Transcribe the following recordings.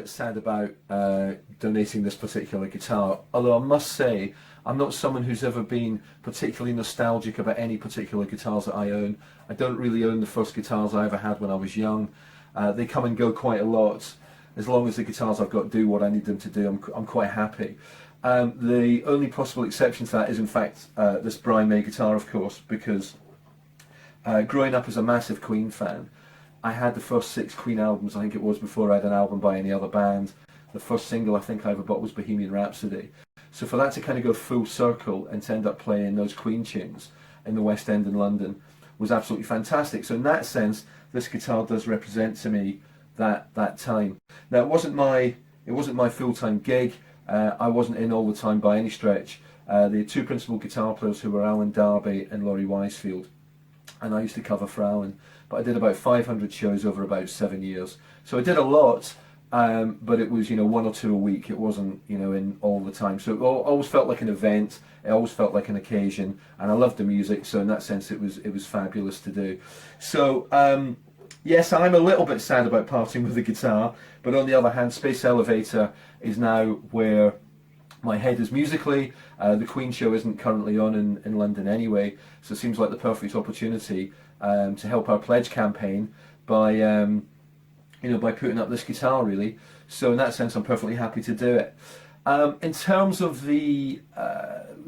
bit sad about donating this particular guitar, although I must say I'm not someone who's ever been particularly nostalgic about any particular guitars that I own. I don't really own the first guitars I ever had when I was young. They come and go quite a lot. As long as the guitars I've got do what I need them to do, I'm quite happy. The only possible exception to that is in fact this Brian May guitar, of course, because growing up as a massive Queen fan, I had the first 6 Queen albums, I think it was, before I had an album by any other band. The first single I think I ever bought was Bohemian Rhapsody. So for that to kind of go full circle and to end up playing those Queen tunes in the West End in London was absolutely fantastic. So in that sense, this guitar does represent to me that time. Now it wasn't my full-time gig. I wasn't in all the time by any stretch. The 2 principal guitar players who were Alan Darby and Laurie Wisefield, and I used to cover for Alan. But I did about 500 shows over about 7 years. So I did a lot, but it was 1 or 2 a week. It wasn't in all the time. So it always felt like an event. It always felt like an occasion, and I loved the music. So in that sense, it was fabulous to do. So yes, I'm a little bit sad about parting with the guitar, but on the other hand, Space Elevator is now where my head is musically. The Queen show isn't currently on in London anyway, so it seems like the perfect opportunity to help our pledge campaign by by putting up this guitar, really. So in that sense, I'm perfectly happy to do it. In terms of the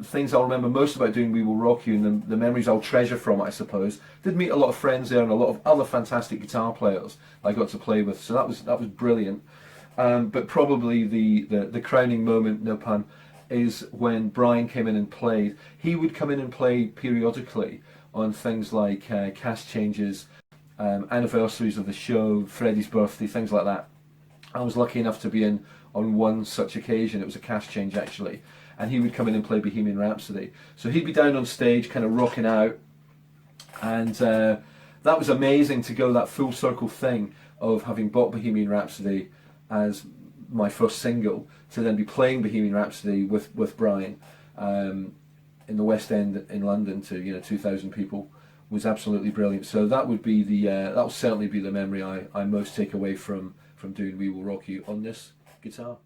things I'll remember most about doing We Will Rock You, and the memories I'll treasure from it, I suppose, did meet a lot of friends there and a lot of other fantastic guitar players I got to play with. So that was brilliant. But probably the crowning moment, no pun, is when Brian came in and played. He would come in and play periodically on things like cast changes, anniversaries of the show, Freddie's birthday, things like that. I was lucky enough to be in on one such occasion. It was a cast change actually, and he would come in and play Bohemian Rhapsody. So he'd be down on stage kind of rocking out, and that was amazing to go that full circle thing of having bought Bohemian Rhapsody as my first single to then be playing Bohemian Rhapsody with Brian in the West End in London to 2,000 people was absolutely brilliant. So that would be that will certainly be the memory I most take away from doing We Will Rock You on this guitar.